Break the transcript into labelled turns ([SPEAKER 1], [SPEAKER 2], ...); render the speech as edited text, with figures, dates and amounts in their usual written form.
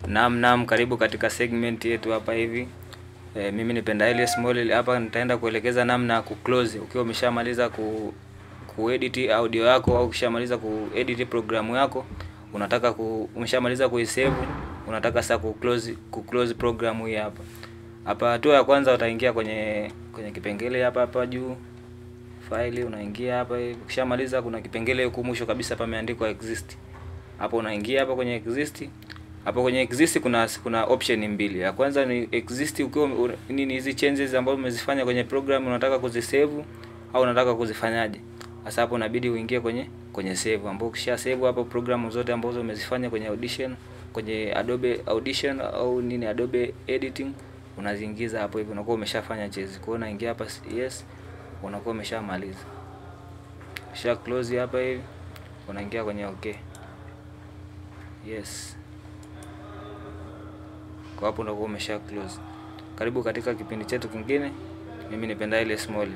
[SPEAKER 1] Naam, karibu katika segment yetu hapa hivi. Mimi ni Elias Molel. Hapa nitaenda kuelekeza namna ya kuclose ukiwa umeshamaliza kuedit audio yako, au ukishamaliza kuedit programu yako, unataka umeshamaliza kuisave, unataka sasa kuclose programu hii hapa. Hapa hatua ya kwanza utaingia kwenye kipengele hapa juu file, unaingia hapa hivi. Ukishamaliza kuna kipengele huko mwisho kabisa hapa imeandikwa exist. Hapo unaingia hapa kwenye exist. Hapo kwenye exist kuna option mbili. Ya kwanza ni exist ukiwa nini hizi changes ambazo umezifanya kwenye program unataka kuzisave au unataka kuzifanyaje. Sasa hapo inabidi uingie kwenye save, ambapo ukisha save hapo program zote ambazo umezifanya kwenye Audition, kwenye Adobe Audition au nini Adobe Editing, unaziingiza hapo hivi, unakuwa umeshafanya changes. Kwa hiyo unaingia hapa yes, unakuwa umeshamaliza. Kisha close hapa hivi, unaingia kwenye okay. Yes. Kwa hapo unakuwa umesha close. Karibu katika kipindi chetu kingine. Mimi ni Elias Molel.